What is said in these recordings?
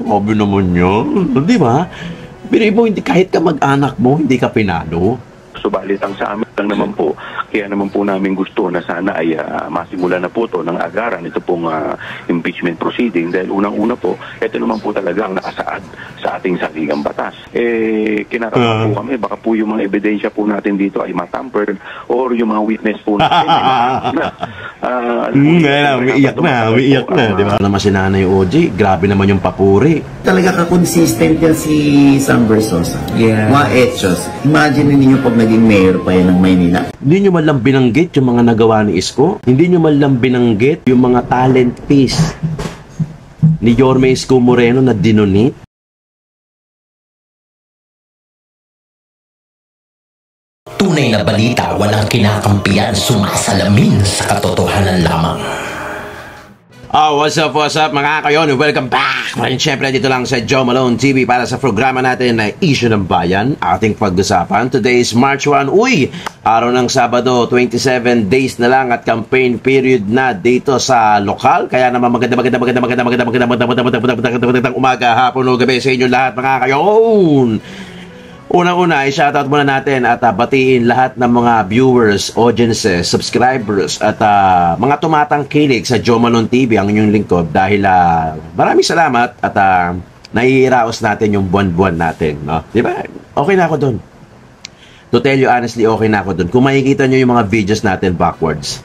grabe naman yun. Di ba? Pero mo, hindi, kahit ka mag-anak mo, hindi ka pinalo. Subalit ang sa amin lang naman po, kaya naman po namin gusto na sana ay masimula na po ito ng agaran ito pong impeachment proceeding dahil unang-una po, ito naman po talaga ang nakasaad sa ating saligang batas. Kinakabahan po kami, baka po yung mga ebidensya po natin dito ay matampered or yung mga witness po natin umiiyak na, di ba? Naman si Nanay OJ, grabe naman yung papuri. Talaga ka-consistent yan si Sam Versosa. Yeah. Mga etchos. Imagine ninyo pag naging mayor pa yan ng Maynila. Hindi nyo man lang binanggit yung mga nagawa ni Isko. Hindi nyo man lang binanggit yung mga talent piece ni Yorme Isko Moreno na dinonate. Tunay na balita, walang kinakampiyan, sumasalamin sa katotohanan lamang. What's up mga kayon? Welcome back! Maraming syempre dito lang sa Joe Malone TV para sa programa natin na Issue ng Bayan. Ating pag-usapan. Today is March 1. Uy! Araw ng Sabado, 27 days na lang at campaign period na dito sa lokal. Kaya naman magandang umaga, hapon o gabi sa inyo lahat mga kayon! Unang-una, i-shoutout muna natin at batiin lahat ng mga viewers, audiences, subscribers at mga tumatangkilik sa Joe Malone TV, ang inyong lingkod dahil maraming salamat at naiiraos natin yung buwan-buwan natin, no? Diba? Okay na ako doon. To tell you honestly, okay na ako doon. Kung makikita nyo yung mga videos natin backwards,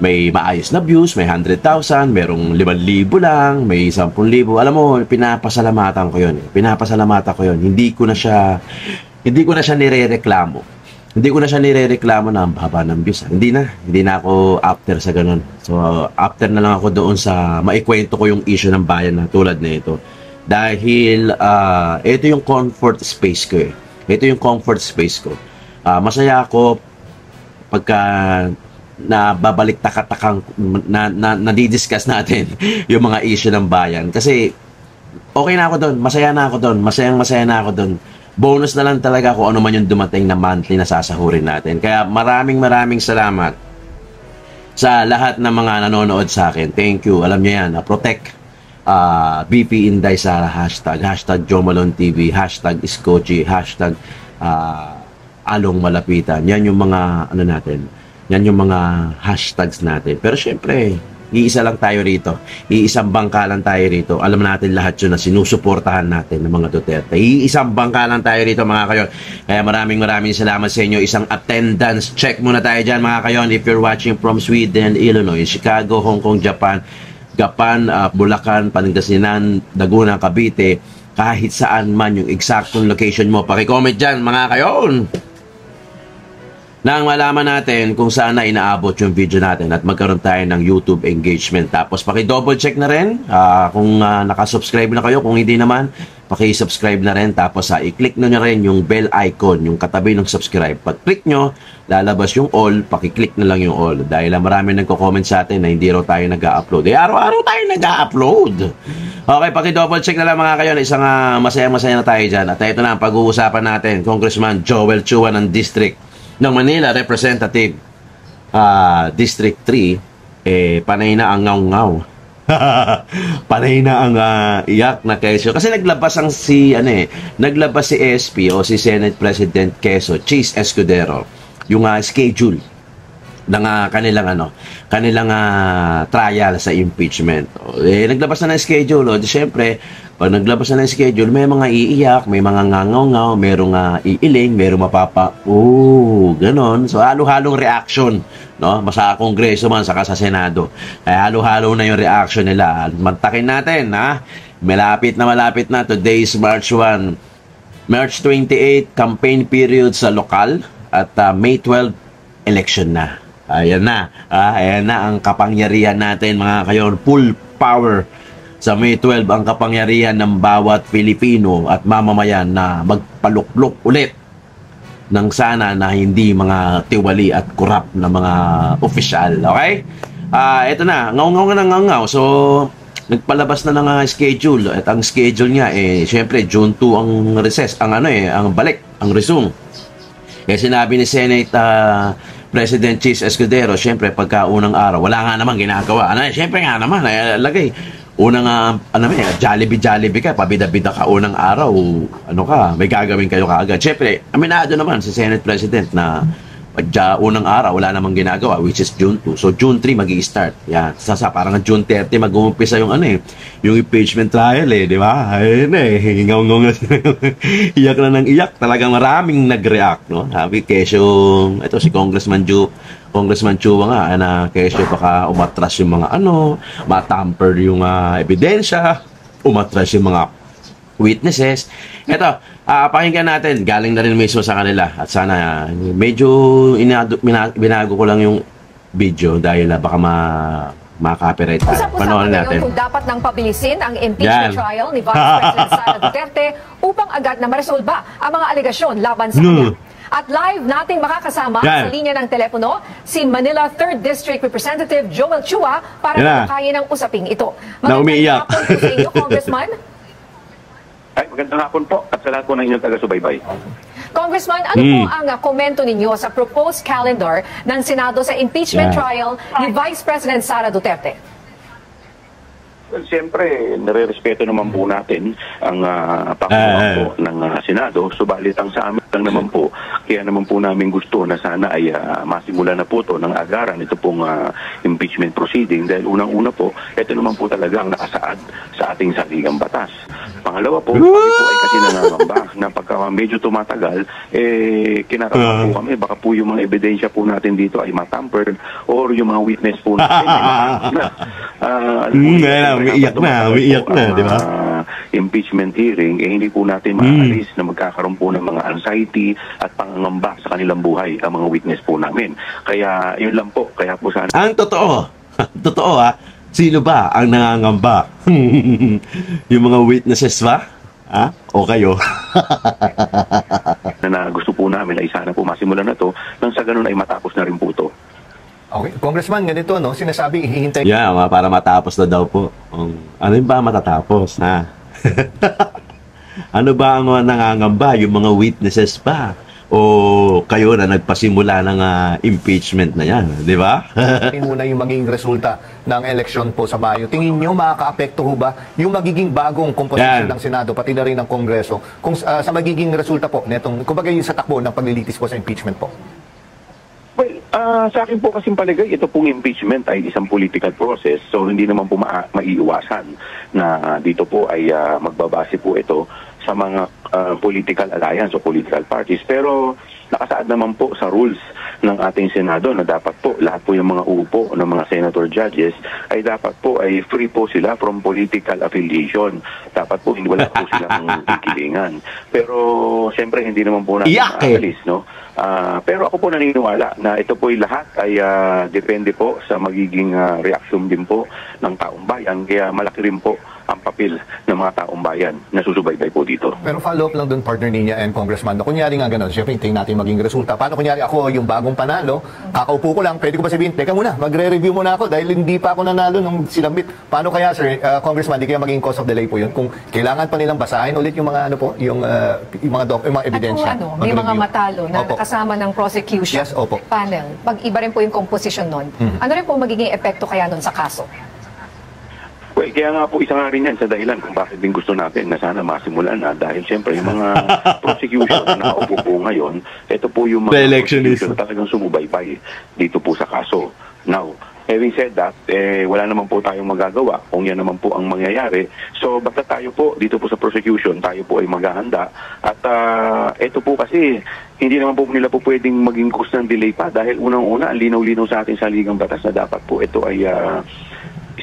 may maayos na views, may 100,000, merong 5,000 lang, may 10,000. Alam mo, pinapasalamatan ko yun. Pinapasalamatan ko yun. Hindi ko na siya nirereklamo. Hindi ko na siya nirereklamo na ang baba ng views. Hindi na ako after sa ganun. So, after na lang ako doon sa maikwento ko yung issue ng bayan na tulad na ito. Dahil, ito yung comfort space ko eh. Ito yung comfort space ko. Masaya ako pagka na babalik takatakang nadidiscuss natin yung mga issue ng bayan. Kasi okay na ako doon, masaya na ako doon, masaya na ako doon. Bonus na lang talaga kung ano man yung dumating na monthly na sasahurin natin. Kaya maraming salamat sa lahat ng mga nanonood sa akin. Thank you. Alam niyo yan, protect BP Inday sa hashtag Joe Malone TV, hashtag Iskochi, hashtag Along Malapitan. Yan yung mga ano natin. Yan yung mga hashtags natin. Pero syempre, iisa lang tayo rito. Iisang bangka lang tayo rito. Alam natin lahat yun na sinusuportahan natin ng mga Duterte. Iisang bangka lang tayo rito mga kayon. Kaya maraming salamat sa inyo. Isang attendance check muna tayo dyan mga kayon. If you're watching from Sweden, Illinois, Chicago, Hong Kong, Japan, Bulacan, Pangasinan, Laguna, Cavite, kahit saan man yung exactong location mo. Paki-comment dyan mga kayon. Nang malaman natin kung saan na inaabot yung video natin at magkaroon tayo ng YouTube engagement. Tapos paki-double check na rin kung nakasubscribe na kayo. Kung hindi naman, paki-subscribe na rin. Tapos i-click nyo na rin yung bell icon, yung katabi ng subscribe. Pag-click nyo, lalabas yung all, paki-click na lang yung all. Dahil marami nagko-comment sa atin na hindi raw tayo nag-upload. Araw-araw tayo nag-upload. Okay, paki-double check na lang mga kayo. Isang masaya-masaya na tayo dyan. At ito na ang pag-uusapan natin. Congressman Joel Chua ng District ng Manila Representative District 3, panay na ang ngaw-ngaw. Panay na ang iyak na Quezon. Kasi naglabas naglabas si SP o si Senate President Quezon, Chis Escudero, yung schedule ng kanilang trial sa impeachment. Naglabas na ng schedule. Siyempre, pag naglabas na ng schedule, may mga iiyak, may mga ngangaw-ngaw, merong iiling, merong ganon. So, halo-halong reaction, no? Sa Kongreso man, saka sa Senado. Kaya halo-halo na yung reaction nila. Mantakin natin, ha? Malapit na. Today is March 1. March 28, campaign period sa lokal. At May 12, election na. Ayan na ang kapangyarihan natin mga kayon, full power sa May 12 ang kapangyarihan ng bawat Pilipino at mamamayan na magpaluklok ulit ng sana na hindi mga tiwali at korap na mga opisyal. Okay? Ito na, ngaw. So, nagpalabas na ng schedule at ang schedule niya syempre June 2 ang recess, ang balik, ang resume. Kaya sinabi ni Senate President Chis Escudero, syempre pagka unang araw, wala nga naman ginagawa. Syempre nga naman, lagay. unang, Jollibee ka, pabida-bida ka unang araw, ano ka, may gagawin kayo kaagad. Siyempre, aminado naman si Senate President na unang araw, wala namang ginagawa, which is June 2. So, June 3 mag-i-start. Yan. Parang June 30 mag-uumpisa yung yung impeachment trial di ba? Ayun hingaw-ngaw na iyak na ng iyak. Talagang maraming nag-react, no? Sabi, kesyo, ito si Congressman Chua nga, na kesyo baka umatras yung mga matamper yung ebidensya, umatras yung mga witnesses. Ito, pakinggan natin, galing na rin mismo sa kanila. At sana, medyo binago ko lang yung video dahil baka ma-copyright tayo. Panoorin natin. Kung dapat nang pabilisin ang impeachment trial ni Vice President Sara Duterte upang agad na maresolba ang mga alegasyon laban sa kanya. At live nating makakasama sa linya ng telepono si Manila 3rd District Representative Joel Chua para makakayin ang usaping ito. Magandang hapon po sa inyo, Congressman. Ay, magandang hapon po at sa lahat po ng inyong taga-subaybay. Congressman, ano po ang komento ninyo sa proposed calendar ng Senado sa impeachment trial ni Vice President Sara Duterte? Well, siyempre, nare-respeto naman po natin ang pangunguna po ng Senado. Subalit ang sa amin lang naman po, kaya naman po namin gusto na sana ay masimula na po ito ng agaran ito pong impeachment proceeding dahil unang-una po, ito naman po talaga ang nakasaad sa ating saligang batas. Pangalawa po, kami po ay kasi nangangamba na pagka medyo tumatagal, kinakabahan po kami, baka po yung mga ebidensya po natin dito ay matampered or yung mga witness po natin ay matapos na. Umiiyak na, di ba? Impeachment hearing, hindi po natin maalis na magkakaroon po ng mga anxiety at pangangamba sa kanilang buhay ang mga witness po namin. Kaya, yun lang po. Kaya po sana... Ang totoo sino ba ang nangangamba? Yung mga witnesses ba? O kayo? na gusto po namin ay sana po masimulan na to nang sa ganun ay matapos na rin po ito. Okay. Congressman, ganito, no? Sinasabi, hihintay... Yeah, para matapos na daw po. Ano yung ba matatapos, Ano ba ang nangangamba? Yung mga witnesses ba? O kayo na nagpasimula ng impeachment na yan, di ba? Muna yung magiging resulta ng eleksyon po sa Mayo. Tingin nyo, makaka-apekto ho ba yung magiging bagong komposisyon ng Senado, pati na rin ng Kongreso, kung sa magiging resulta po, netong, kumbaga yung sa takbo ng paglilitis po sa impeachment po? Well, sa akin po kasing paligay, ito pong impeachment ay isang political process. So, hindi naman po maiiwasan na dito po ay magbabase po ito sa mga political alliance o political parties. Pero nakasaad naman po sa rules ng ating Senado na dapat po lahat po yung mga upo ng mga senator judges ay dapat po ay free po sila from political affiliation. Dapat po hindi wala po silang kikilingan. Pero siyempre hindi naman po natin maalis, no? Pero ako po naniniwala na ito po lahat ay depende po sa magiging reaksyon din po ng taong bayan. Kaya malaki rin po ang papel ng mga taong bayan na susubaybay po dito. Pero follow-up lang doon, partner niya and Congressman. Kunyari nga gano'n, siyempre tingin natin maging resulta. Paano kunyari ako yung bagong panalo, kakaupo ko lang, pwede ko ba sabihin, teka muna, magre-review muna ako dahil hindi pa ako nanalo nung silambit. Paano kaya, sir, Congressman, di kaya maging cause of delay po yun? Kung kailangan pa nilang basahin ulit yung mga yung mga ebidensya. At kung may mga matalo na kasama ng prosecution panel, pag-iba rin po yung composition nun. Ano rin po magiging epekto kaya nun sa kaso? Well, kaya nga po isa nga rin yan sa dahilan kung bakit din gusto natin na sana masimulan na dahil siyempre yung mga prosecution na naupo po ngayon, ito po yung mga prosecution na talagang sumubaybay dito po sa kaso. Now, having said that, wala naman po tayong magagawa kung yan naman po ang mangyayari. So, basta tayo po dito po sa prosecution, tayo po ay maghahanda. At ito po kasi, hindi naman po nila po pwedeng maging cause ng delay pa dahil unang-una, linaw-linaw sa ating saligang batas na dapat po ito ay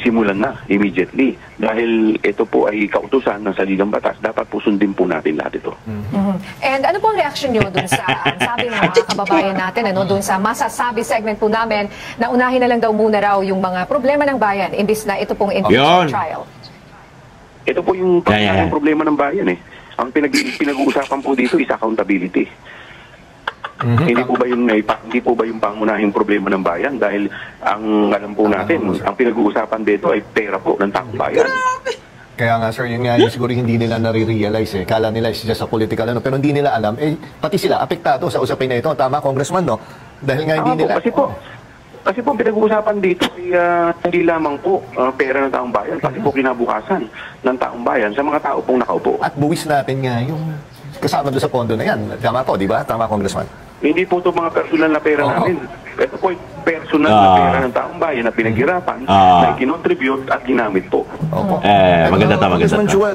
simulan na immediately dahil ito po ay kautusan ng saligang batas, dapat po sundin po natin lahat ito. And ano po ang reaction nyo dun sa sabi ng mga kababayan natin, dun sa masasabi segment po namin na unahin na lang daw muna raw yung mga problema ng bayan imbis na ito pong impeachment trial? Ito po yung problema ng bayan Ang pinag-uusapan po dito is accountability. Hindi po ba yung pangunahing problema ng bayan dahil ang alam po natin, ang pinag-uusapan dito ay pera po ng taong bayan. Kaya nga sir, yun nga siguro hindi nila nare-realize Kala nila is just a political pero hindi nila alam pati sila apektado sa usapin na ito. Tama, Congressman, no? Dahil nga hindi nila. Kasi po pinag-uusapan dito ay hindi lamang po pera ng taong bayan, kasi po kinabukasan ng taong bayan sa mga tao pong nakaupo. At buwis natin nga yung kasama doon sa pondo na yan. Tama po, di ba? Tama, Congressman? Hindi po ito mga personal na pera namin. Ito po ay personal na pera ng taong bayan na pinaghirapan, na ikinontribute at ginamit po. Opo. Maganda ta, maganda Congressman ta. Chua,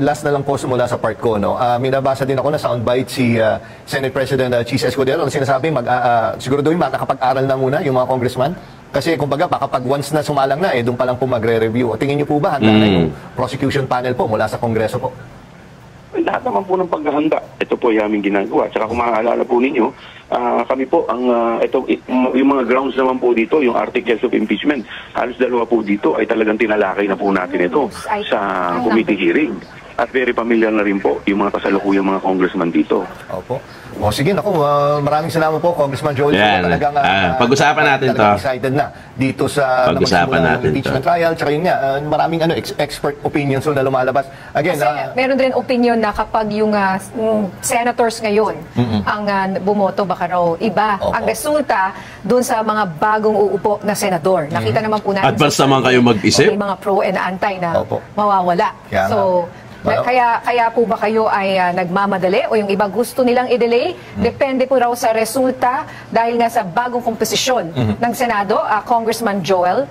last na lang po mula sa part ko. No? Minabasa din ako na soundbite si Senate President Chis Escudero na sinasabi, siguro doon nakapag-aral na muna yung mga congressman. Kasi kumbaga, baka pag once na sumalang na, doon pa lang po magre-review. Tingin niyo po ba, handa na yung prosecution panel po mula sa Kongreso po? Lahat naman po ng paghahanda, ito po ay aming ginagawa. Tsaka kung maaalala po ninyo, kami po, yung mga grounds naman po dito, yung articles of impeachment, halos dalawa po dito ay talagang tinalakay na po natin ito sa committee hearing. At very familiar na rin po yung mga kasalukuyang mga congressman dito. Opo. O sige, naku, maraming salamat po, Congressman Joel. Yan. Talagang, Pag-usapan natin to. Excited na dito sa Pag-usapan natin impeachment trial. Tsaka yun nga, maraming expert opinions na lumalabas. Again, kasi meron din opinion na kapag yung senators ngayon ang bumoto, baka raw iba ang resulta doon sa mga bagong uupo na senador. Nakita naman po natin. Advance naman kayo mag-isip? May mga pro and anti na Opo. mawawala. Kaya So, kaya po ba kayo ay nagmamadali o yung iba gusto nilang i-delay? Depende po raw sa resulta dahil nga sa bagong komposisyon ng Senado, Congressman Joel.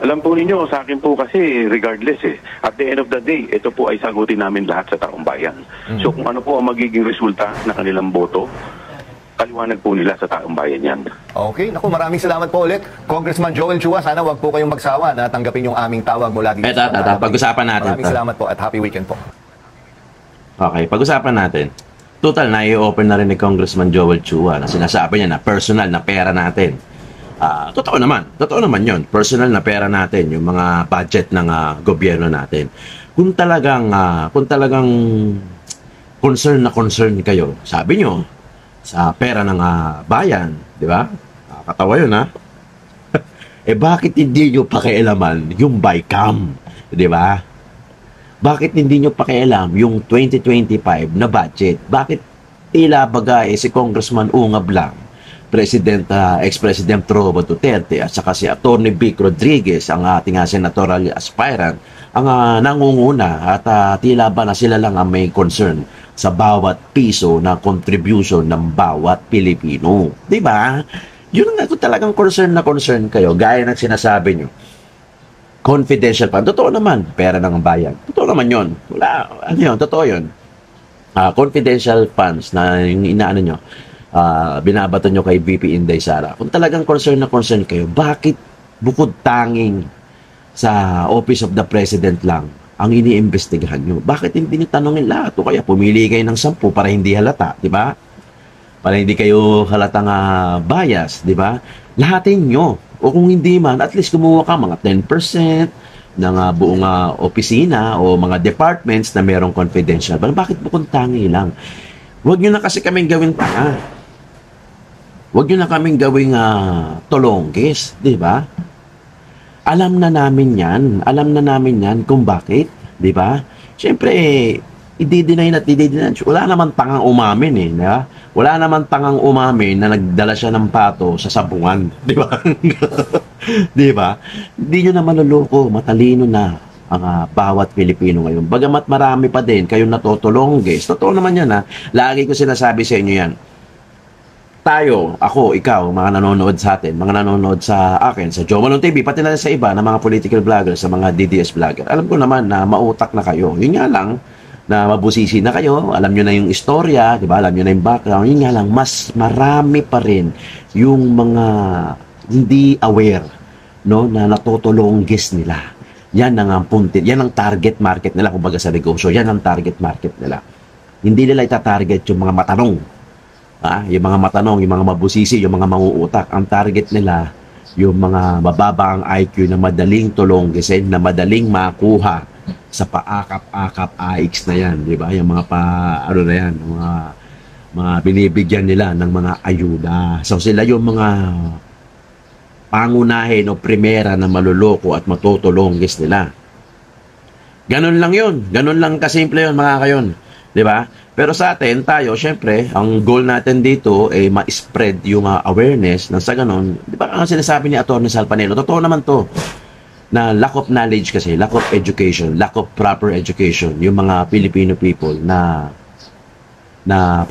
Alam po ninyo, sa akin po kasi regardless at the end of the day, ito po ay sagutin namin lahat sa taong bayan. So kung ano po ang magiging resulta na kanilang boto, kaliwanag po nila sa taong bayan yan. Okay, naku, maraming salamat po ulit. Congressman Joel Chua, sana wag po kayong magsawa na tanggapin yung aming tawag mula dito. Pag-usapan natin. Maraming salamat po at happy weekend po. Okay, pag-usapan natin. Total, na-i-open na rin ni Congressman Joel Chua na sinasabi niya na personal na pera natin. Totoo naman yun. Personal na pera natin, yung mga budget ng gobyerno natin. Kung talagang concern kayo, sabi nyo, sa pera ng bayan, di ba? Katawa yun, ha? Bakit hindi nyo pakialaman yung BICAM, di ba? Bakit hindi nyo pakialam yung 2025 na budget? Bakit tila baga si Congressman Ungab lang, ex-President Robo Duterte at saka si Atty. Vic Rodriguez, ang ating senatorial aspirant, ang nangunguna at tila ba na sila lang ang may concern sa bawat piso na contribution ng bawat Pilipino. Diba? Yun nga, kung talagang concern na concern kayo, gaya ng sinasabi nyo, confidential fund. Totoo naman, pera ng bayan. Totoo naman yun. Wala, totoo yun. Confidential funds na yung inaano nyo, binabato nyo kay VP Inday Sara. Kung talagang concern na concern kayo, bakit bukod tanging sa Office of the President lang ang iniimbestigahan nyo? Bakit hindi nyo tanongin lahat? O kaya pumili kayo ng 10 para hindi halata, di ba? Para hindi kayo halatang bias, di ba? Lahatin nyo. O kung hindi man, at least kumuha ka mga 10% ng buong opisina o mga departments na merong confidential. Bakit bukod tangi lang? Huwag nyo na kasi kaming gawin tanga. Huwag nyo na kaming gawing tolongkis, di ba? Alam na namin yan kung bakit, di ba? Siyempre, i-deny. Wala naman tangang umamin di ba? Wala naman tangang umamin na nagdala siya ng pato sa sabungan, di ba? Di ba? Hindi nyo na maluloko, matalino na ang bawat Pilipino ngayon. Bagamat marami pa din kayong natutulonggis. Totoo naman yan, Lagi ko sinasabi sa inyo yan. Tayo, ako, ikaw, mga nanonood sa atin, mga nanonood sa akin, sa Joe Malone TV, pati na sa iba na mga political vloggers, sa mga DDS vlogger. Alam ko naman na mautak na kayo. Yun nga lang, na mabusisi na kayo, alam nyo na yung istorya, di ba? Alam nyo na yung background. Yun nga lang, mas marami pa rin yung mga hindi aware, no, na natutulonggis nila. Yan ang puntin, yan ang target market nila, kumbaga sa negosyo, yan ang target market nila. Hindi nila itatarget yung mga matanong. Yung mga matanong, yung mga mabusisi, yung mga manguutak. Ang target nila, yung mga mababa ang IQ na madaling tulonggisin, na madaling makuha sa paakap-akap AX na yan, di ba? Yung mga na yan, mga binibigyan nila ng mga ayuda. So sila yung mga pangunahin o primera na maluloko at matutulonggis nila. Ganon lang yun. Ganon lang kasimple yun, mga kayon. Di ba? Pero sa atin, tayo, syempre, ang goal natin dito ay ma-spread yung awareness na sa ganun. Di ba ang sinasabi ni Atty. Sal Panelo? Totoo naman to. Na lack of knowledge kasi, lack of education, lack of proper education, yung mga Filipino people na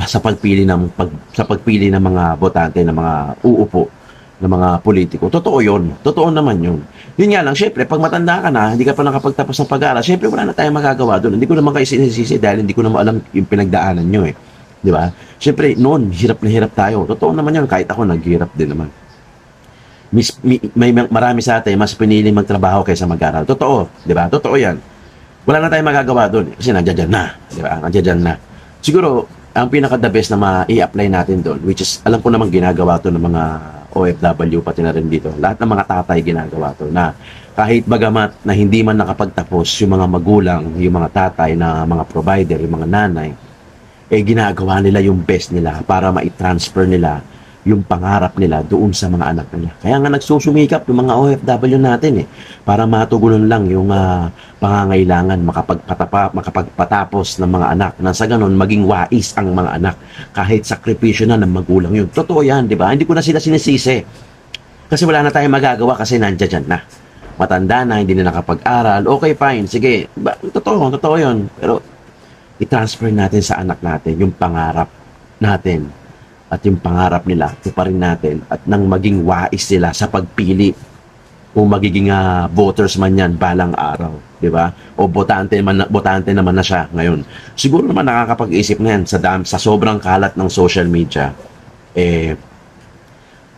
sa pagpili ng mga botante, ng mga uupo, ng mga politiko. Totoo yun. Totoo naman yun. Yun nga lang, syempre, pag matanda ka na, hindi ka pa nakapagtapos ng pag-aaral, syempre wala na tayong magagawa doon. Hindi ko naman kayo sinisisi dahil hindi ko naman alam yung pinagdaanan nyo eh. Di ba? Syempre, noon, hirap na hirap tayo. Totoo naman yun. Kahit ako, naghirap din naman. May marami sa atin, mas piniling magtrabaho kaysa mag-aral. Totoo. Di ba? Totoo yan. Wala na tayong magagawa doon. Kasi nandiyan na. Di ba? Nandiyan na. Siguro, ang pinaka-the best na ma-i-apply natin doon, which is, alam ko naman ginagawa to ng mga OFW pati na rin dito. Lahat ng mga tatay ginagawa to na kahit bagamat na hindi man nakapagtapos yung mga magulang, yung mga tatay na mga provider, yung mga nanay, ginagawa nila yung best nila para ma-transfer nila yung pangarap nila doon sa mga anak nila. Kaya nga nagsusumikap yung mga OFW natin para matugunan lang yung pangangailangan makapagpatapos ng mga anak na sa ganon maging wais ang mga anak kahit sakripisyo na ng magulang yun. Totoo yan, di ba? Hindi ko na sila sinisisi. Kasi wala na tayong magagawa kasi nandiyan na. Matanda na, hindi na nakapag-aral. Okay, fine. Sige. Totoo yun. Pero i-transfer natin sa anak natin yung pangarap natin. At yung pangarap nila, tuparin natin at nang maging wais sila sa pagpili kung magiging voters man yan balang araw, di ba? O botante naman na siya ngayon. Siguro naman nakakapag-isip na yan sa sobrang kalat ng social media.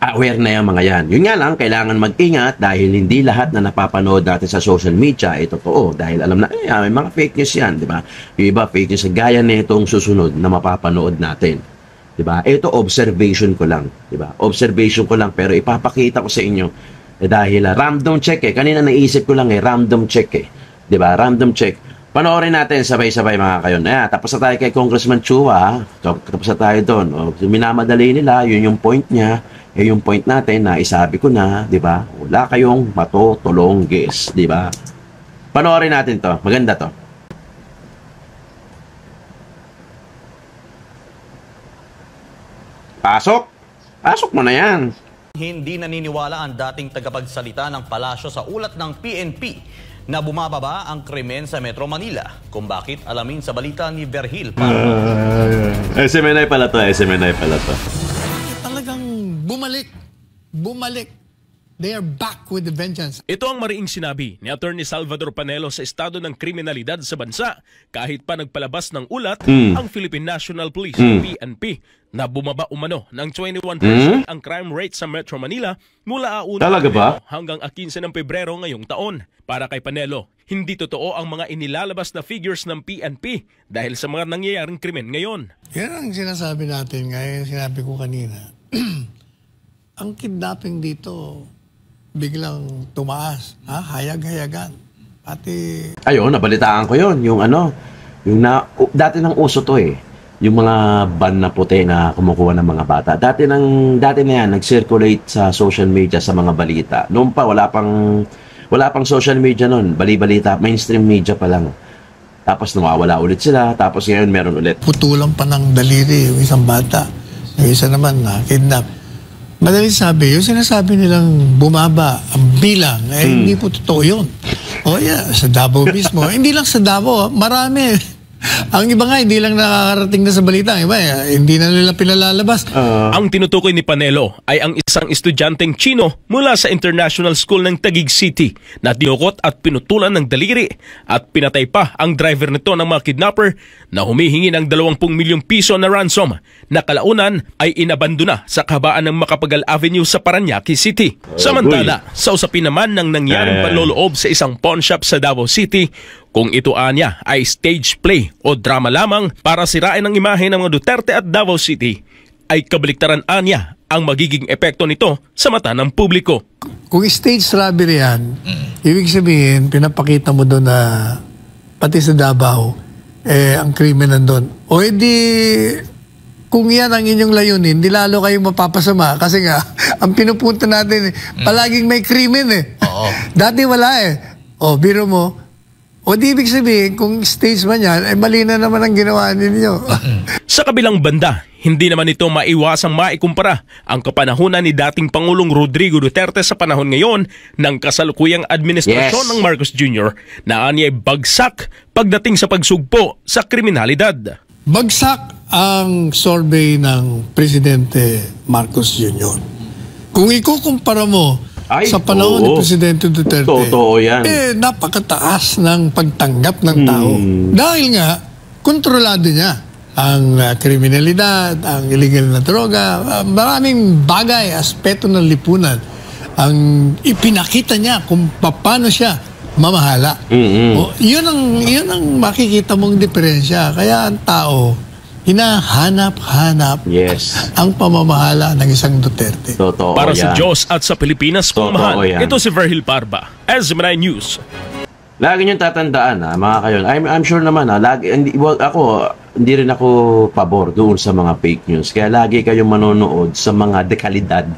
Aware na yung mga yan. Yun nga lang, kailangan mag-ingat dahil hindi lahat na napapanood natin sa social media ay totoo. Dahil alam na, may mga fake news yan, di ba? Yung iba, fake news, gaya na itong susunod na mapapanood natin. Diba? Ito observation ko lang, diba? Observation ko lang pero ipapakita ko sa inyo dahil random check kanina naisip ko lang random check diba? Random check. Panoorin natin sabay-sabay mga kayon. Tapos na tayo kay Congressman Chua, tapos na tayo doon. Minamadali nila, yun yung point niya. Yung point natin na isabi ko na, diba? Wala kayong matutulong guess, diba? Panoorin natin to, maganda to. Pasok mo na yan. Hindi naniniwala ang dating tagapagsalita ng palasyo sa ulat ng PNP na bumababa ang krimen sa Metro Manila. Kung bakit, alamin sa balita ni Berhil. SMNI pala to. Talagang bumalik. They are back with the vengeance. Ito ang mariing sinabi ni Atty. Salvador Panelo sa estado ng kriminalidad sa bansa kahit pa nagpalabas ng ulat ang Philippine National Police, PNP, na bumaba umano ng 21% ang crime rate sa Metro Manila mula 1 hanggang 15 ng Pebrero ngayong taon. Para kay Panelo, hindi totoo ang mga inilalabas na figures ng PNP dahil sa mga nangyayaring krimen ngayon. Yan ang sinasabi natin ngayon, sinabi ko kanina. Ang kidnapping dito biglang tumaas, hayag-hayagan. Pati nabalitaan ko 'yon, yung dati nang uso to yung mga ban na puti na kumukuha ng mga bata. Dati na yan nag-circulate sa social media sa mga balita. Noon pa wala pang social media noon, bali-balita, mainstream media pa lang. Tapos nawawala ulit sila, tapos ngayon meron ulit. Putulang pa ng daliri yung isang bata. Yung isa naman na kidnap. Madaling sabi, yung sinasabi nilang bumaba ang bilang, hindi po totoo yun. Sa Davao mismo. Hindi lang sa Davao, marami. Ang iba nga, hindi lang nakakarating na sa balita. Ang iba, hindi na nila pinalalabas. Ang tinutukoy ni Panelo ay ang isang estudyanteng Chino mula sa International School ng Taguig City na dinukot at pinutulan ng daliri at pinatay pa ang driver nito ng mga kidnapper na humihingi ng 20 milyong piso na ransom na kalaunan ay inabandona sa kahabaan ng Macapagal Avenue sa Parañaque City. Samantala, sa usapin naman ng nangyaring panloloob sa isang pawn shop sa Davao City, kung ito anya ay stage play o drama lamang para sirain ang imahe ng mga Duterte at Davao City, ay kabaliktaran anya ang magiging epekto nito sa mata ng publiko. Kung stage robbery yan, ibig sabihin, pinapakita mo doon na pati sa Davao, ang krimen nandun. O edi, kung yan ang inyong layunin, di lalo kayong mapapasama. Kasi nga, ang pinupunta natin, palaging may krimen . Dati wala . Biro mo, O di ibig sabihin, kung statesman yan, ay mali na naman ang ginawa ninyo. Sa kabilang banda, hindi naman ito maiwasang maikumpara ang kapanahunan ni dating Pangulong Rodrigo Duterte sa panahon ngayon ng kasalukuyang administrasyon ng Marcos Jr. na anya'y bagsak pagdating sa pagsugpo sa kriminalidad. Bagsak ang survey ng Presidente Marcos Jr. Kung ikukumpara mo sa panahon ni Presidente Duterte, yan. Napakataas ng pagtanggap ng tao. Dahil nga, kontrolado niya ang kriminalidad, ang illegal na droga, maraming bagay, aspeto ng lipunan. Ang ipinakita niya kung paano siya mamahala. Yun ang makikita mong diferensya. Kaya ang tao, hinahanap-hanap ang pamamahala ng isang Duterte. Totoo para yan. sa Diyos at sa Pilipinas kung mahal. Ito si Verhil Parba, SMNI News. Lagi niyong tatandaan, mga kayon. I'm sure naman, hindi rin ako pabor doon sa mga fake news. Kaya lagi kayong manonood sa mga dekalidad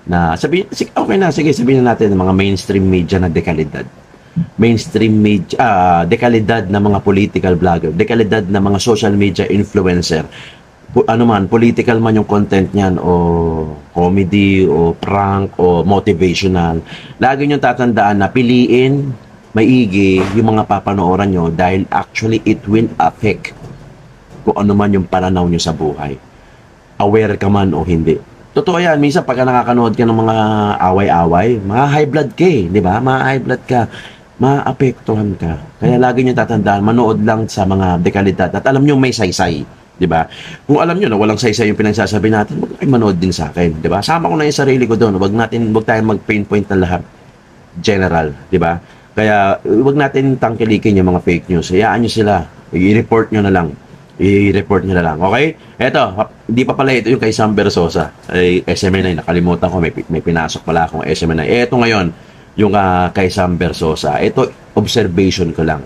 na sabihin natin mga mainstream media na dekalidad. Mainstream media, dekalidad na mga political blogger, dekalidad na mga social media influencer. Political man yung content niyan o comedy o prank o motivational. Lagi niyong tatandaan na piliin maigi yung mga papanooran nyo dahil actually it will affect kung ano man yung pananaw nyo sa buhay. Aware ka man o hindi. Totoo yan. Minsan pagka nakakanood ka ng mga away-away, mga high blood ka di ba? Mga high blood ka, maapektuhan ka. Kaya lagi nyo tatandaan, manood lang sa mga dekalidad at alam nyo may saysay. Di ba? Kung alam nyo na walang saysay yung pinagsasabi natin, wag kayo manood din sa akin. Di ba? Sama ko na yung sarili ko doon. Wag tayong mag-pinpoint na lahat. General. Di ba? Kaya wag natin tangkilikin yung mga fake news. Hayaan nyo sila. I-report nyo na lang. I-report nyo na lang. Okay? Eto, hindi pa pala ito yung kay Sam Bersosa. Ay, SMNI. Nakalimutan ko. May pinasok pala akong SMNI. Eto ngayon, yung kay Sam Bersosa. Ito, observation ko lang.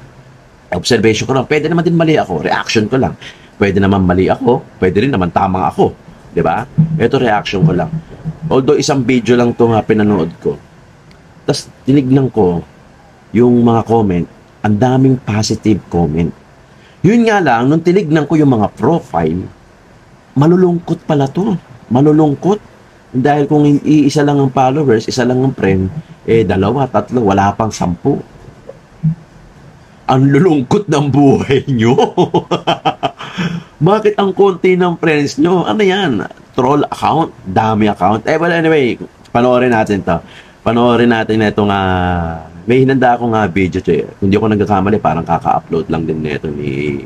Observation ko lang. Pwede naman din mali ako. Reaction ko lang. Pwede naman mali ako. Pwede rin naman tamang ako. Diba? Ito, reaction ko lang. Although, isang video lang ito pinanood ko. Tapos, tinignan ko yung mga comment, ang daming positive comment. Yun nga lang, nung tinignan ko yung mga profile, malulungkot pala to. Malulungkot. Dahil kung isa lang ang followers, isa lang ang friend, 2, 3, wala pang 10. Ang lulungkot ng buhay nyo. Bakit ang konti ng friends nyo? Ano yan? Troll account? Dami account? Well, anyway, panoorin natin to. Panoorin natin na itong may hinanda akong video to. Kung di ako nagkakamali, parang kaka-upload lang din nito ni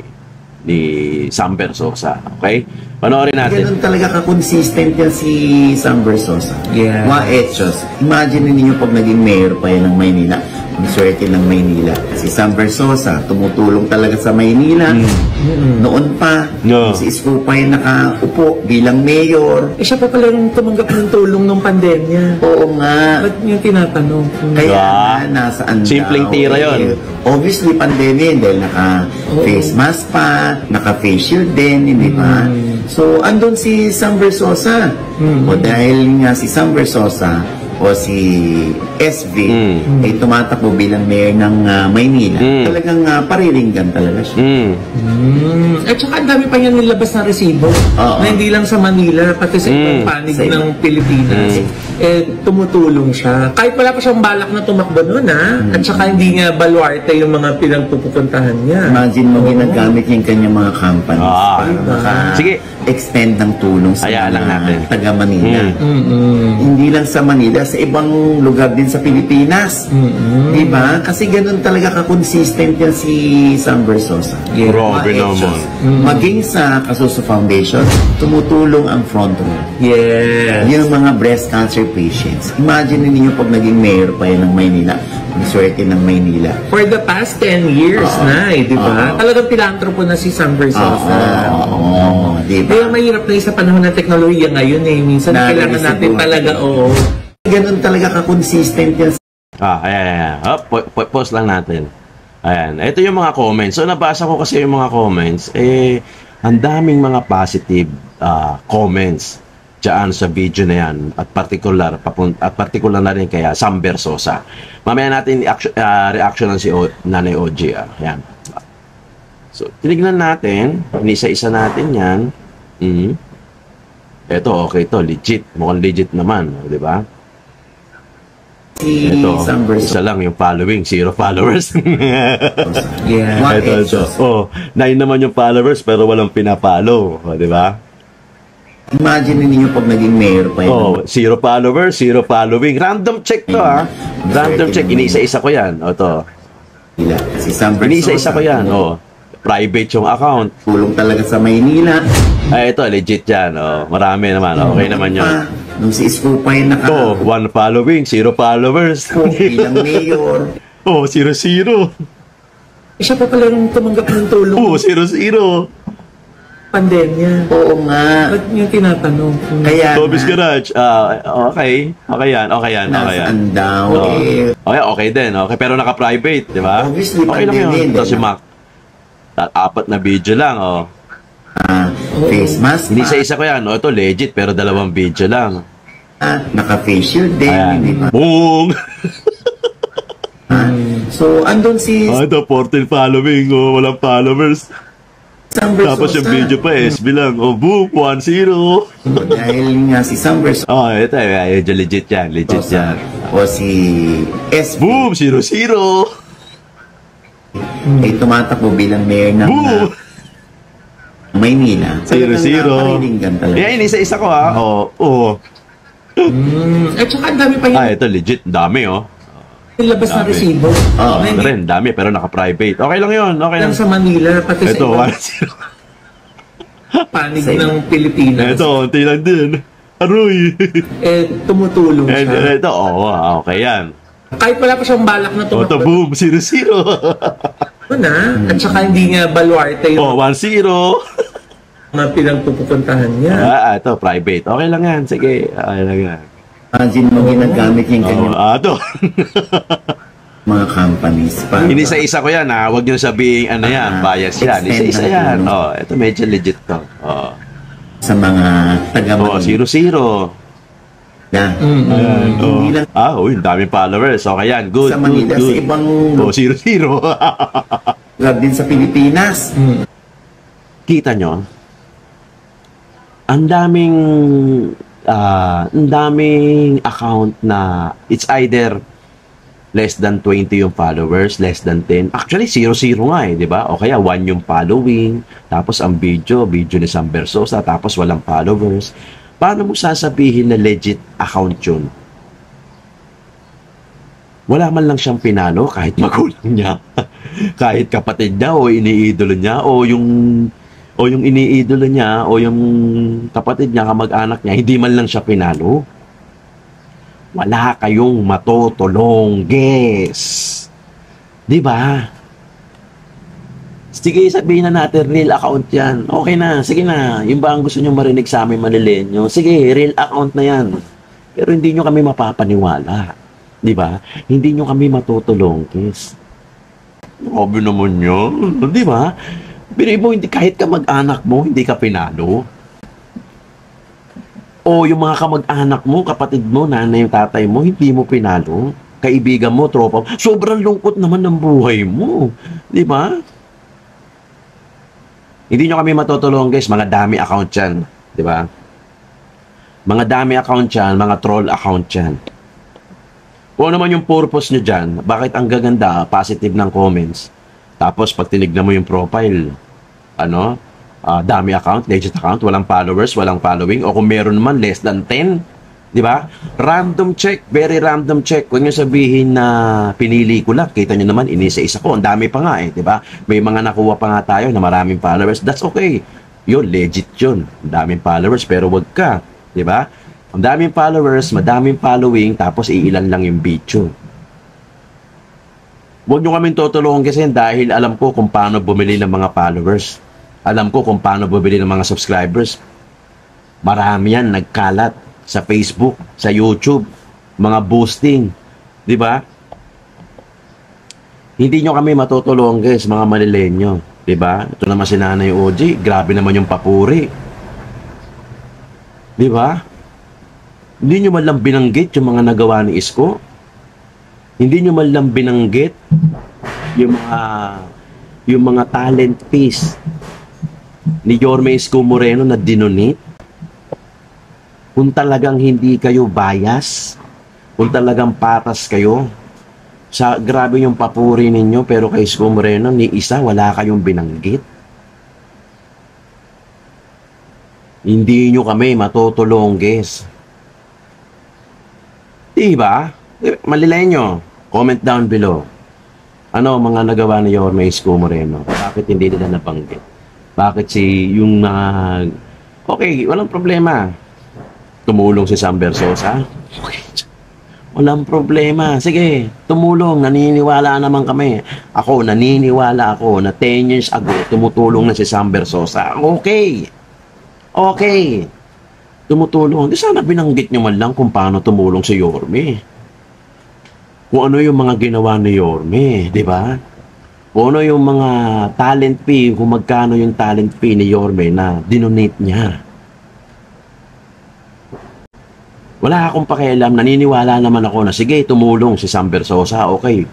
Sam Bersosa. Okay? Panoorin natin. Ganun talaga ka-consistent yan si Sam Bersosa. Yeah. Mga etchos. Imagine ninyo pag naging mayor pa yan ng Maynila. Ang swerte ng Maynila. Si Sam Bersosa, tumutulong talaga sa Maynila. Noon pa, si Isko pa yung nakaupo bilang mayor. Siya pa pala yung tumanggap ng tulong nung pandemya. Oo nga. Ba't yung tinatanong? Kaya nasaan daw? Simpleng tira yun. Obviously, pandemya dahil naka-face mask pa, naka-face shield din, hindi ba? So, andun si Sam Bersosa. O dahil nga si Sam Bersosa o si SV ay tumatakbo bilang mayor ng Maynila, talagang pariringgan talaga siya. At saka ang dami pa niya nilabas na resibo na hindi lang sa Manila, pati sa ibang panig ng Pilipinas. Tumutulong siya. Kahit wala pa siyang balak na tumakbo noon, at saka hindi niya baluarte yung mga pinagpupuntahan niya. Imagine mo, ginagamit niya yung kanyang mga companies para extend ng tulong sa taga Manila. Hindi lang sa Manila, sa ibang lugar din sa Pilipinas. Diba? Kasi ganun talaga ka-consistent yan si Sam Bersosa. Grabe naman. Maging sa Kasuso Foundation, tumutulong ang front row. Yung mga breast cancer patients. Imagine ninyo pag naging mayor pa yan ng Maynila. Ang swerte ng Maynila. For the past 10 years na diba? Talagang pilantropo na si Sam Bersosa. Diba? Kaya mahirap na sa panahon ng teknolohiya ngayon minsan kailangan natin talaga, ganun talaga ka-consistent yan. Ayan. Pause lang natin. Ayan. Ito yung mga comments. So, nabasa ko kasi yung mga comments. Ang daming mga positive comments. diyan sa video na yan at particular na rin kaya Sam Versosa. Mamaya natin reaction ng si Nanay OG. Yan. So, tinignan natin, inisa-isa natin yan. Ito, okay to, legit. Mukhang legit naman, di ba? Ito, isa lang yung following, 0 followers. Yeah. Ito. Oh, 9 naman yung followers pero walang pinapollow, di ba? Imagine niyo pag naging mayor pa yun. Oh, 0 followers, 0 following. Random check to, ha? Random check. Iniisa-isa ko yan. O, to. Si Sam Versosa. Iniisa-isa ko yan, oh. Private yung account. Tulong talaga sa Maynila. Ay, ito, legit yan, oh. Marami naman, okay naman yun. Nung si Isko pa yung Ito, 1 following, 0 followers. Bilang mayor. Oh, 0-0. Siya pa pala nung tumanggap ng tulong. Oh, 0-0. Pandemya. Oo nga. Ba't niya tinatanong? Kaya Toby's Garage, okay. Okay yan. Nasaan daw Okay din. Okay, pero naka-private, di ba? Obviously, okay lang yun. pandemya, Ito si Mac. 4 na video lang, oh. face mask. Inisa-isa ko yan. Oh, ito legit, pero 2 video lang. Naka-face shield din. Hindi ba? Boom! So, andun si Ito, 14 following. Oh, walang followers. Sam Versosa. Tapos yung video pa, SB lang. Oh, boom, 1-0. Dahil nga si Sam Versosa. Oh, ito, legit yan. Legit yan. O si SB. Boom, 0-0. Ay tumatakbo bilang mayor ng Maynila. 0-0. Yan, isa-isa ko, ha. Oo. At saka ang dami pa yun. Ito, legit. Dami, oh. Labas na resibo. Rin, dami, pero naka-private. Okay lang yun, okay lang. Sa Manila, pati sa ito, ibang panig ng Pilipinas. Ito, unti lang din. Aroy. Tumutulong siya. Ito, okay yan. Kahit wala pa siyang balak na tumakbo. Ito, boom, 0-0. At saka hindi niya baluarte yung 1-0. mga pinagpupuntahan niya. Ito, private. Okay lang yan, sige. Okay lang yan. Imagine mo ginagamit yung kanyang ito. mga companies pa. Inisa-isa ko yan, ha. Huwag niyo sabihin, yan, bias yan. Isa-isa yan. Ito medyo legit to. Sa mga taga-Manila. 0-0. Yung daming followers. Okay yan, good, sa Manila, good. Sa ibang 0-0. lugar din sa Pilipinas. Kita nyo, ang daming account na it's either less than 20 yung followers, less than 10. Actually, 0-0 nga di ba? O kaya 1 yung following, tapos ang video ni Sam Versosa, tapos walang followers. Paano mo sasabihin na legit account yun? Wala man lang siyang pinalo kahit magulang niya, kahit kapatid niya o iniidolo niya o yung iniidolo niya o yung kapatid niya, kamag-anak niya, hindi man lang siya pinalo. Wala kayong matutulong, guys. Di ba? Sige, sabihin na natin, real account yan. Okay na, sige na. Yung ba ang gusto nyo marinig sa amin, Manilenyo? Sige, real account na yan. Pero hindi nyo kami mapapaniwala. Di ba? Hindi nyo kami matutulong, guys. Sabi naman nyo. Di ba? Pero mo, hindi, kahit kamag-anak mo, hindi ka pinalo. O yung mga kamag-anak mo, kapatid mo, nanay, tatay mo, hindi mo pinalo. Kaibigan mo, tropa mo. Sobrang lungkot naman ng buhay mo. Di ba? Hindi nyo kami matutulong, guys. Mga dami account yan. Di ba? Mga dami account yan, mga troll account yan. Kung naman yung purpose nyo dyan, bakit ang gaganda, positive ng comments, tapos pag tinignan mo yung profile, dami account, legit account, walang followers, walang following, o kung meron naman, less than 10, di ba? Random check, very random check. Huwag nyo sabihin na pinili ko lang. Kita nyo naman, inisa-isa ko. Ang dami pa nga di ba? May mga nakuha pa nga tayo na maraming followers. That's okay. Yun, legit yun. Ang daming followers, pero wag ka. Di ba? Ang daming followers, madaming following, tapos iilan lang yung video. Huwag nyo kaming tutulungan kasi dahil alam ko kung paano bumili ng mga followers. Alam ko kung paano bumili ng mga subscribers. Marami yan, nagkalat sa Facebook, sa YouTube, mga boosting. Di ba? Hindi nyo kami matutulungan guys, mga Manilenyo. Di ba? Ito naman si Nanay OG, grabe naman yung papuri. Di ba? Hindi nyo man lang binanggit yung mga nagawa ni Isko. Hindi nyo man lang binanggit yung mga talent piece ni Yorme Isko Moreno na dinonate. Kung talagang hindi kayo bias, kung talagang patas kayo, grabe yung papuri ninyo, pero kay Isko Moreno, ni isa, wala kayong binanggit. Hindi nyo kami matutulong, guys. Diba? Malilay nyo. Comment down below. Ano mga nagawa ni Yorme Isko Moreno? Bakit hindi nila nabanggit? Bakit yung okay, walang problema. Tumulong si Sam Versosa? Okay. Walang problema. Sige, tumulong. Naniniwala naman kami. Naniniwala ako na 10 years ago, tumutulong na si Sam Versosa. Okay. Okay. Tumutulong. Di sana binanggit nyo man lang kung paano tumulong si Yorme. Kung ano yung mga ginawa ni Yorme, di ba? Kung ano yung mga talent fee, kung magkano yung talent fee ni Yorme na dinonate niya. Wala akong pakialam, naniniwala naman ako na sige, tumulong si Sam Versosa, okay.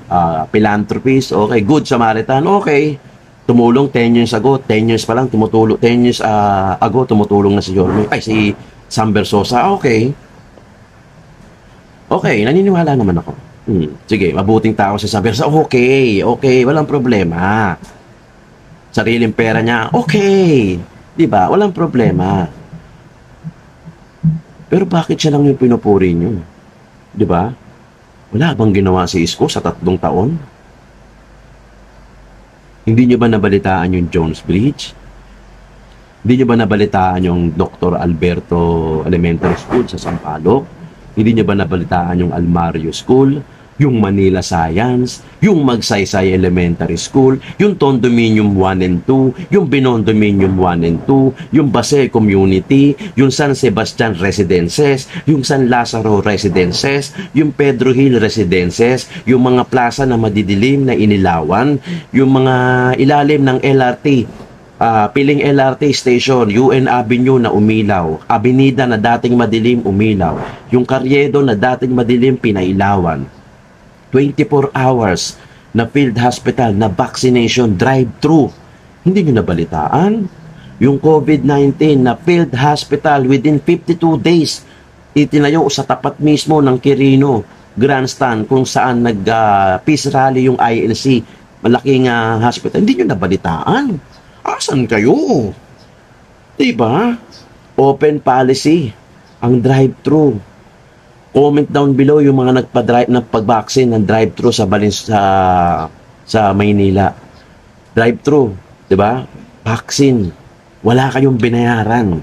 Philanthropist, okay. Good Samaritan, okay. Tumulong 10 years ago, 10 years pa lang, 10 years ago, tumutulong na si Yorme. Si Sam Versosa, okay. Okay, naniniwala naman ako. Sige, mabuting tao si Sam Versosa, okay, walang problema. Sariling pera niya, okay. Diba? Walang problema. Pero bakit siya lang yung pinupuri niyo? Diba? Wala bang ginawa si Isko sa 3 taon? Hindi niyo ba nabalitaan yung Jones Bridge? Hindi niyo ba nabalitaan yung Dr. Alberto Elementary School sa Sampaloc? Hindi niyo ba nabalitaan yung Almario School? Yung Manila Science? Yung Magsaysay Elementary School? Yung Condominium 1 and 2? Yung Binondominium 1 and 2? Yung Base Community? Yung San Sebastian Residences? Yung San Lazaro Residences? Yung Pedro Hill Residences? Yung mga plaza na madidilim na inilawan? Yung mga ilalim ng LRT? Piling LRT Station, UN Avenue na umilaw, Avenida na dating madilim umilaw, yung Carriedo na dating madilim pinailawan, 24 hours na field hospital na vaccination drive-thru. Hindi nyo nabalitaan? Yung COVID-19 na field hospital within 52 days, itinayo sa tapat mismo ng Quirino Grandstand kung saan nag-peace rally yung ILC, malaking hospital. Hindi nyo nabalitaan? Asan kayo? Diba? Open policy ang drive-thru. Comment down below yung mga nagpag-vaccine ng drive-thru sa Maynila. Drive-thru, diba? Vaccine. Wala kayong binayaran.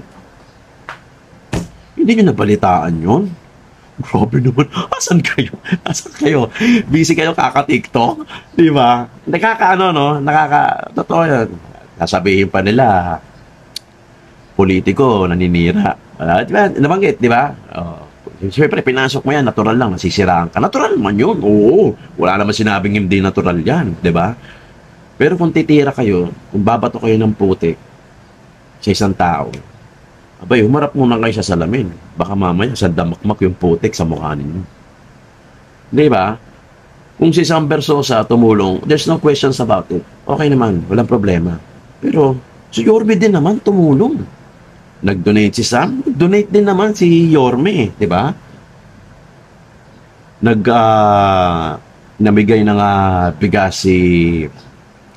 Hindi nyo nabalitaan yun? Grabe naman. Asan kayo? Asan kayo? Busy kayo kaka-TikTok? Diba? Totoo yan. Sasabihin pa nila, politiko, naninira. Diba? Nabanggit, di ba? Siyempre, pinasok mo yan, natural lang, nasisiraan ka. Natural man yun. Oo. Wala naman sinabing hindi natural yan, di ba? Pero kung titira kayo, kung babato kayo ng putik sa isang tao, abay, humarap muna kayo sa salamin. Baka mamaya, sa damakmak yung putik sa mukha ninyo. Di ba? Kung si Sam Versosa tumulong, there's no questions about it. Okay naman, walang problema. Pero, si Yorme din naman tumulong. Nag-donate si Sam, donate din naman si Yorme, di ba? Namigay ng bigas si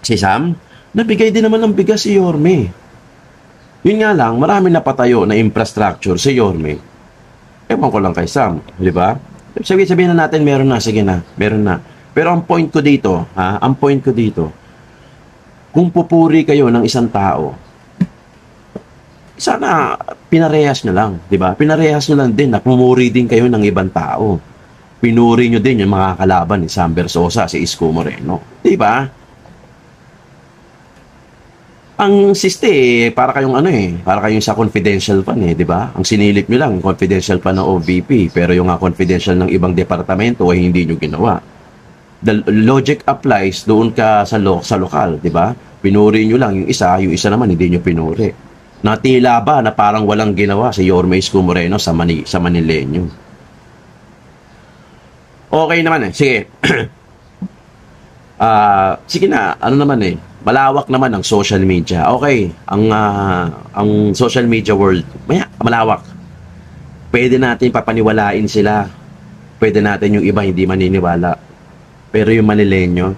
Sam, nabigay din naman ng bigas si Yorme. Yun nga lang, marami napatayo na infrastructure si Yorme. Ewan ko lang kay Sam, di ba? Sabihin na natin, meron na, sige na, meron na. Pero ang point ko dito, kung pupuri kayo ng isang tao, sana pinarehas nyo lang, di ba? Pinarehas nyo lang din na pumuri din kayo ng ibang tao. Pinuri nyo din yung mga kalaban ni Sam Versosa, si Isko Moreno. Di ba? Ang siste, para kayong para kayong sa confidential pan di ba? Ang sinilip nyo lang, confidential pan ng OVP, pero yung confidential ng ibang departamento ay hindi nyo ginawa. The logic applies doon ka sa lokal, di ba? Pinuri nyo lang yung isa naman hindi nyo pinuri. Na tila ba na parang walang ginawa si Yorme Isko Moreno sa Manileño. Okay naman sige. Sige na, ano naman malawak naman ang social media. Okay, ang social media world, malawak. Pwede natin papaniwalain sila. Pwede natin yung iba hindi maniniwala. Pero yung Manileño,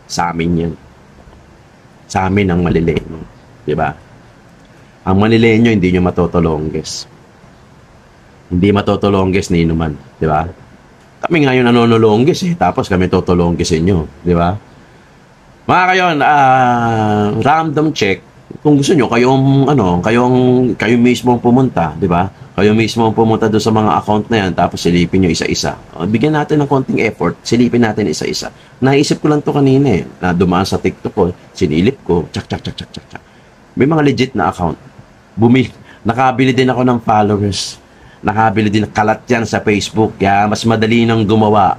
sa amin yan. Sa amin ang Manileño. Diba? Ang Manileño, hindi nyo matotolongges. Hindi matotolongges ni inuman. Diba? Kami ngayon nanonolongges tapos kami totolongges inyo. Diba? Mga kayon, random check. Kung gusto nyo, kayo mismo pumunta, di ba? Kayo mismo pumunta doon sa mga account na yan, tapos silipin nyo isa-isa. Bigyan natin ng konting effort, silipin natin isa-isa. Naisip ko lang to kanina na dumaan sa TikTok ko, sinilip ko, tsak. May mga legit na account. Nakabili din ako ng followers. Nakabili din, kalat yan sa Facebook. Kaya mas madali nang gumawa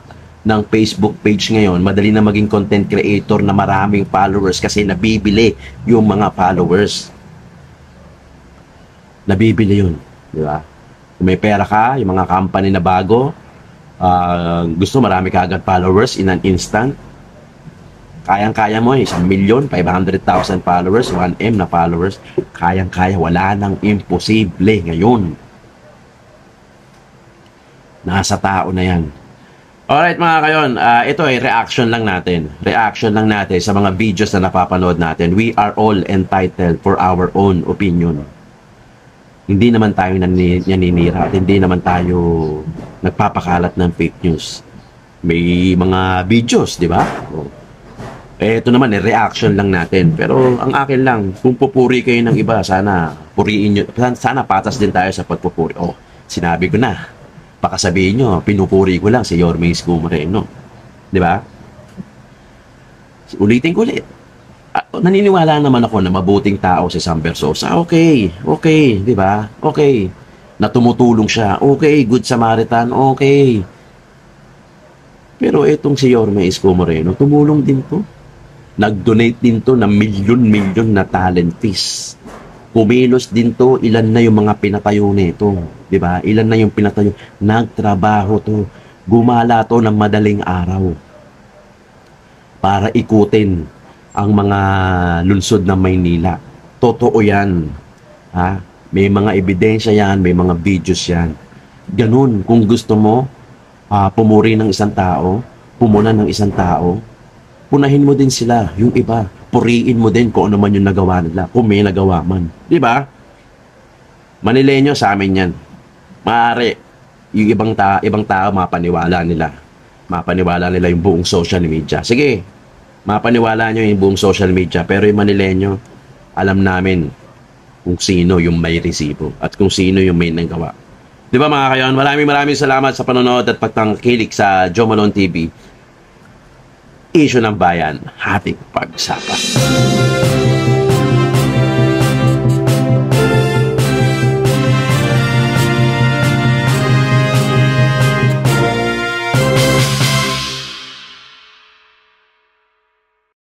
ng Facebook page ngayon, madali na maging content creator na maraming followers kasi nabibili yung mga followers. Nabibili yun. Di ba? Kung may pera ka, yung mga company na bago, gusto marami ka agad followers in an instant, kayang-kaya mo 1,500,000 followers, 1M na followers, kayang-kaya, wala nang imposible ngayon. Nasa tao na yan. Alright mga kayon, ito ay reaction lang natin. Reaction lang natin sa mga videos na napapanood natin. We are all entitled for our own opinion. Hindi naman tayo naninira at hindi naman tayo nagpapakalat ng fake news. May mga videos, di ba? Ito naman, reaction lang natin. Pero ang akin lang, kung pupuri kayo ng iba, sana puriin nyo. Sana patas din tayo sa pagpupuri. Sinabi ko na. Baka sabihin nyo, pinupuri ko lang si Yorme Isko Moreno. Di ba? Ulitin ko ulit. Naniniwala naman ako na mabuting tao si Sam Versosa. Okay. Di ba? Okay. Na tumutulong siya. Okay. Good Samaritan. Okay. Pero itong si Yorme Isko Moreno, tumulong din to. Nag-donate din to ng milyon-milyon na talent fees. Kumilos din to, ilan na yung mga pinatayo nito, di ba? Ilan na yung pinatayo, nagtrabaho to, gumala to ng madaling araw para ikutin ang mga lungsod ng Maynila. Totoo yan. Ha? May mga ebidensya yan, may mga videos yan. Ganun, kung gusto mo pumuri ng isang tao, pumuna ng isang tao, punahin mo din sila, yung iba. Puriin mo din kung ano man yung nagawa nila, kung may nagawa man. Di ba? Manileño sa amin yan. Maaari, yung ibang tao mapaniwala nila. Mapaniwala nila yung buong social media. Sige, mapaniwala nyo yung buong social media. Pero yung Manileño, alam namin kung sino yung may resibo at kung sino yung may nagawa. Di ba mga kayon? Maraming salamat sa panonood at pagtangkilik sa Joe Malone TV. Isyu ng Bayan, hating pag-usapan.